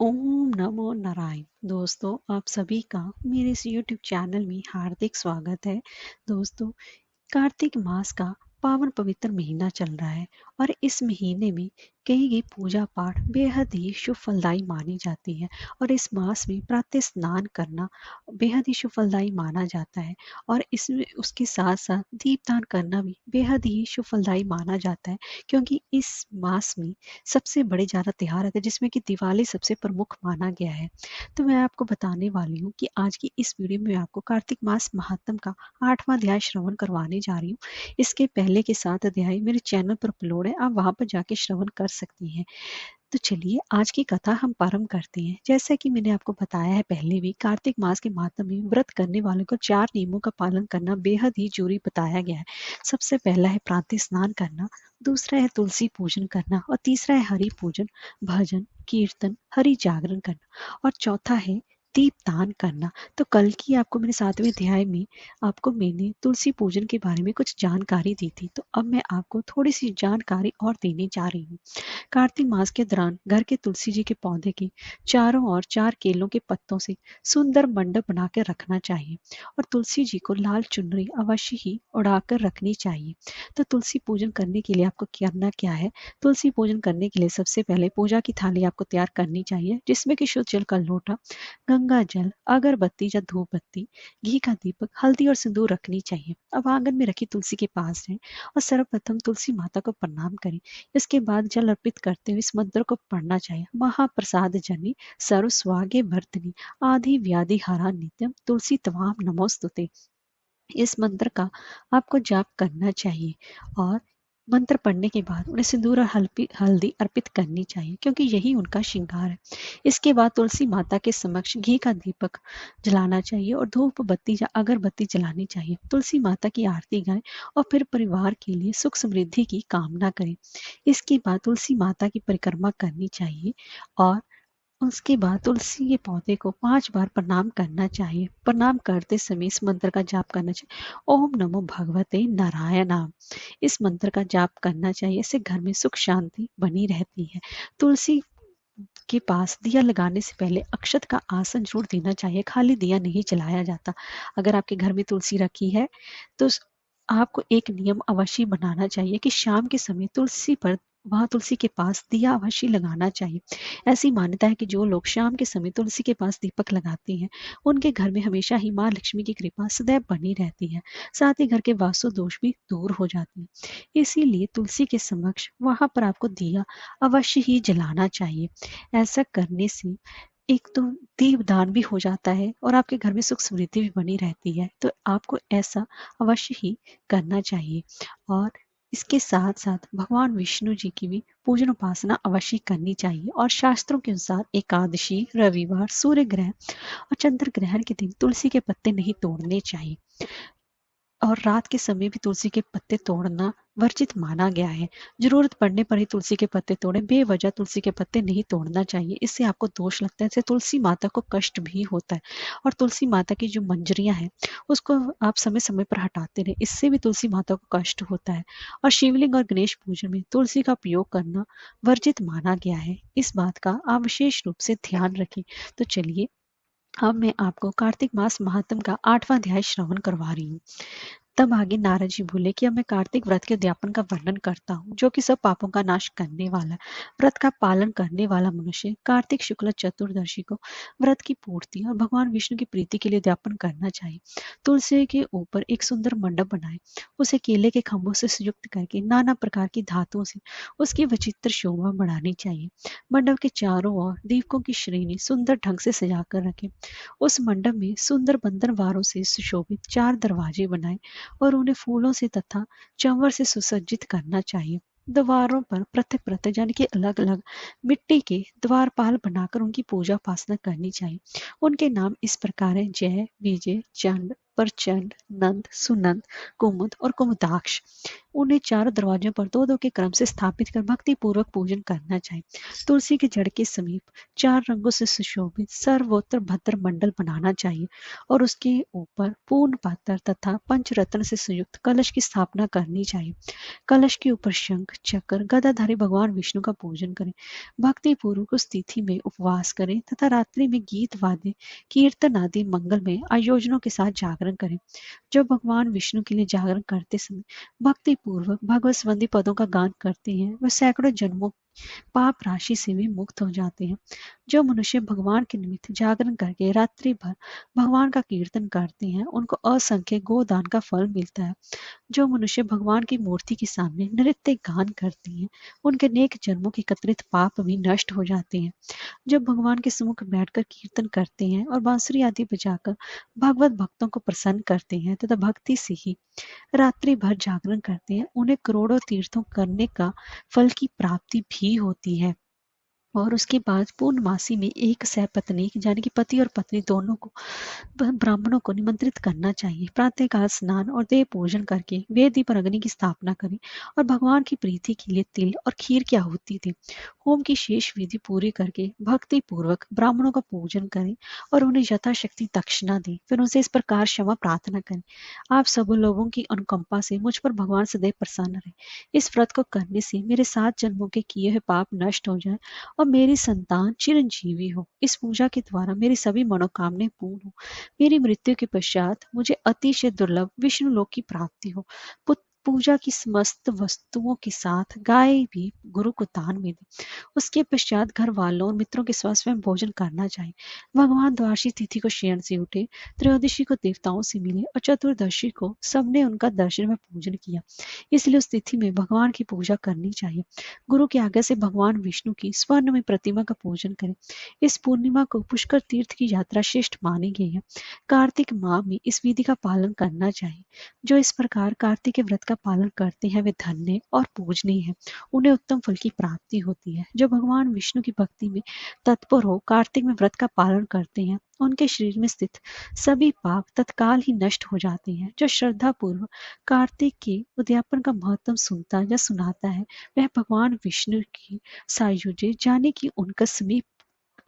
ओम नमो नारायण। दोस्तों, आप सभी का मेरे इस यूट्यूब चैनल में हार्दिक स्वागत है। दोस्तों, कार्तिक मास का पावन पवित्र महीना चल रहा है और इस महीने में कई गई पूजा पाठ बेहद ही शुभ फलदायी मानी जाती है। और इस मास में प्रातः स्नान करना बेहद ही शुभ फलदायी माना जाता है। और इसमें उसके साथ साथ दीपदान करना भी बेहद ही शुभ फलदायी माना जाता है, क्योंकि इस मास में सबसे बड़े ज़्यादा त्योहार आते हैं जिसमें कि दिवाली सबसे प्रमुख माना गया है। तो मैं आपको बताने वाली हूँ कि आज की इस वीडियो में आपको कार्तिक मास महात्म का 8वां अध्याय श्रवण करवाने जा रही हूँ। इसके पहले के 7 अध्याय मेरे चैनल पर अपलोड है, आप वहां पर जाके श्रवण कर सकती हैं। तो चलिए आज की कथा हम प्रारंभ करते हैं। जैसा कि मैंने आपको बताया है पहले भी, कार्तिक मास के महात्म में व्रत करने वालों को 4 नियमों का पालन करना बेहद ही जरूरी बताया गया है। सबसे पहला है प्रातः स्नान करना, दूसरा है तुलसी पूजन करना, और तीसरा है हरि पूजन, भजन, कीर्तन, हरि जागरण करना, और चौथा है दीपदान करना। तो कल की आपको मैंने 7वें अध्याय में आपको मैंने तुलसी पूजन के बारे में कुछ जानकारी दी थी। तो अब मैं आपको थोड़ी सी जानकारी और देने जा रही हूँ। कार्तिक मास के दौरान घर के तुलसी जी के पौधे के चारों ओर 4 केलों के पत्तों से सुंदर मंडप बनाकर रखना चाहिए, और तुलसी जी को लाल चुनरी अवश्य ही उड़ाकर रखनी चाहिए। तो तुलसी पूजन करने के लिए आपको करना क्या है? तुलसी पूजन करने के लिए सबसे पहले पूजा की थाली आपको तैयार करनी चाहिए, जिसमें कि शुद्ध जल का लोटा, गंगा जल, अगरबत्ती या धूप बत्ती, घी का दीपक, हल्दी और सिंदूर रखनी चाहिए। अब आंगन में रखी तुलसी के पास जाएं और सर्वप्रथम तुलसी माता को प्रणाम करें। इसके बाद जल अर्पित करते हुए इस मंत्र को पढ़ना चाहिए। महाप्रसाद जनी सर्व स्वागे वर्धनी आदि व्याधि हरा नित्यम तुलसी तवाम नमोस्तुते। इस मंत्र का आपको जाप करना चाहिए और मंत्र पढ़ने के बाद उन्हें सिंदूर और हल्दी अर्पित करनी चाहिए, क्योंकि यही उनका श्रृंगार है। इसके बाद तुलसी माता के समक्ष घी का दीपक जलाना चाहिए और धूप बत्ती या अगरबत्ती जलानी चाहिए। तुलसी माता की आरती गाएं और फिर परिवार के लिए सुख समृद्धि की कामना करें। इसके बाद तुलसी माता की परिक्रमा करनी चाहिए और उसके बाद तुलसी के पौधे को 5 बार प्रणाम करना चाहिए। प्रणाम करते समय इस मंत्र का जाप करना चाहिए, ओम नमो भगवते नारायणाम। इस मंत्र का जाप करना चाहिए, इससे घर में सुख शांति बनी रहती है। तुलसी के पास दिया लगाने से पहले अक्षत का आसन जरूर देना चाहिए, खाली दिया नहीं जलाया जाता। अगर आपके घर में तुलसी रखी है तो आपको एक नियम अवश्य बनाना चाहिए कि शाम के समय तुलसी पर वहां तुलसी के पास दिया अवश्य लगाना चाहिए। ऐसी मान्यता है कि जो लोग शाम के समय तुलसी के पास दीपक लगाते हैं, उनके घर में हमेशा ही माँ लक्ष्मी की कृपा सदैव बनी रहती है। साथ ही घर के वास्तु दोष भी दूर हो जाते हैं। इसीलिए तुलसी के समक्ष वहां पर आपको दिया अवश्य ही जलाना चाहिए। ऐसा करने से एक तो दीपदान भी हो जाता है और आपके घर में सुख समृद्धि भी बनी रहती है। तो आपको ऐसा अवश्य ही करना चाहिए। और इसके साथ साथ भगवान विष्णु जी की भी पूजन उपासना अवश्य करनी चाहिए। और शास्त्रों के अनुसार एकादशी, रविवार, सूर्य ग्रहण और चंद्र ग्रहण के दिन तुलसी के पत्ते नहीं तोड़ने चाहिए, और रात के समय भी तुलसी के पत्ते तोड़ना वर्जित माना गया है। जरूरत पड़ने पर ही तुलसी के पत्ते तोड़ें, बेवजह तुलसी के पत्ते नहीं तोड़ना चाहिए। इससे आपको दोष लगता है, इससे तुलसी माता को कष्ट भी होता है। और तुलसी माता की जो मंजरियां हैं उसको आप समय समय पर हटाते रहे, इससे भी तुलसी माता को कष्ट होता है। और शिवलिंग और गणेश पूजन में तुलसी का प्रयोग करना वर्जित माना गया है। इस बात का आप विशेष रूप से ध्यान रखें। तो चलिए अब मैं आपको कार्तिक मास महात्म का 8वां अध्याय श्रवण करवा रही हूँ। तब आगे नारद जी बोले कि अब मैं कार्तिक व्रत के उद्यापन का वर्णन करता हूँ, जो कि सब पापों का नाश करने वाला है। व्रत का पालन करने वाला मनुष्य कार्तिक शुक्ल चतुर्दशी को व्रत की पूर्ति और भगवान विष्णु की प्रीति के लिए उद्यापन करना चाहिए। तुलसी के ऊपर एक सुंदर मंडप बनाए, उसे केले के खंभों से संयुक्त करके नाना प्रकार की धातुओं से उसकी विचित्र शोभा बढ़ानी चाहिए। मंडप के चारों ओर दीपकों की श्रेणी सुंदर ढंग से सजाकर रखें। उस मंडप में सुंदर बंदरवारों से सुशोभित 4 दरवाजे बनाए और उन्हें फूलों से तथा चंवर से सुसज्जित करना चाहिए। द्वारों पर पृथक पृथक यानी कि अलग अलग मिट्टी के द्वारपाल बनाकर उनकी पूजा उपासना करनी चाहिए। उनके नाम इस प्रकार है: जय, विजय, चंड, प्रचंड, नंद, सुनंद, कुमुद और कुमुदाक्ष। उन्हें चारों दरवाजों पर दो दो के क्रम से स्थापित कर भक्ति पूर्वक पूजन करना चाहिए। तुलसी के जड़ के समीप 4 रंगों से सुशोभित सर्वोत्तर भद्र मंडल बनाना चाहिए और उसके ऊपर पूर्ण पात्र तथा पंचरत्न से संयुक्त कलश की स्थापना करनी चाहिए। कलश के ऊपर शंख चक्र गदाधारी भगवान विष्णु का पूजन करें। भक्ति पूर्वक उस तिथि में उपवास करें तथा रात्रि में गीत वाद्य कीर्तन आदि मंगलमय आयोजनों के साथ जागरण करें। जब भगवान विष्णु के लिए जागरण करते समय भक्ति पूर्वक भगवत संबंधी पदों का गान करते हैं वह सैकड़ों जन्मों पाप राशि से भी मुक्त हो जाते हैं। जो मनुष्य भगवान के निमित्त जागरण करके रात्रि भर भगवान का कीर्तन करते हैं उनको असंख्य गोदान का फल मिलता है। जो मनुष्य भगवान की मूर्ति के सामने नृत्य गान करते हैं उनके नेक जन्मों के एकत्रित पाप भी नष्ट हो जाते हैं। जब भगवान के सम्मुख बैठकर कीर्तन करते हैं और बांसुरी आदि बजाकर भगवत भक्तों को प्रसन्न करते हैं तथा भक्ति से ही रात्रि भर जागरण करते हैं उन्हें करोड़ों तीर्थों करने का फल की प्राप्ति भी होती है। और उसके बाद पूर्णमासी में एक सहपत्नीक यानी कि पति और पत्नी दोनों को ब्राह्मणों को निमंत्रित करना चाहिए। प्रातःकाल स्नान और देव पूजन करके वेदी पर अग्नि की स्थापना करें और भगवान की प्रीति के लिए तिल और खीर की आहुति दें। होम की शेष विधि पूरी करके भक्ति पूर्वक ब्राह्मणों का पूजन करें और उन्हें यथाशक्ति दक्षिणा दें। फिर उनसे इस प्रकार क्षमा प्रार्थना करें, आप सब लोगों की अनुकंपा से मुझ पर भगवान सदैव प्रसन्न रहे। इस व्रत को करने से मेरे 7 जन्मों के किए हुए पाप नष्ट हो जाए और मेरी संतान चिरंजीवी हो। इस पूजा के द्वारा मेरी सभी मनोकामनाएं पूर्ण हो। मेरी मृत्यु के पश्चात मुझे अतिशय दुर्लभ विष्णु लोक की प्राप्ति हो। पूजा की समस्त वस्तुओं के साथ गाय भी गुरु को दान में दी। उसके पश्चात घर वालों और मित्रों के साथ स्वयं भोजन करना चाहिए। भगवान द्वादशी तिथि को शयन से उठे, त्रयोदशी को देवताओं से मिले और चतुर्दशी को सबने उनका दर्शन में पूजन किया। इसलिए उस तिथि में भगवान की पूजा करनी चाहिए। गुरु की आज्ञा से भगवान विष्णु की स्वर्ण में प्रतिमा का पूजन करें। इस पूर्णिमा को पुष्कर तीर्थ की यात्रा श्रेष्ठ मानी गई है। कार्तिक माह में इस विधि का पालन करना चाहिए। जो इस प्रकार कार्तिक के व्रत का पालन करते हैं वे धन्य और पूजनीय हैं। उन्हें उत्तम फल की प्राप्ति होती है। जो भगवान विष्णु की भक्ति में तत्पर हो कार्तिक में व्रत का पालन करते हैं उनके शरीर में स्थित सभी पाप तत्काल ही नष्ट हो जाते हैं। जो श्रद्धा पूर्वक कार्तिक के उद्यापन का महत्व सुनता या सुनाता है वह भगवान विष्णु की सायुज्य जाने की उनका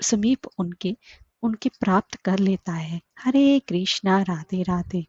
समीप उनके उनके प्राप्त कर लेता है। हरे कृष्णा, राधे राधे।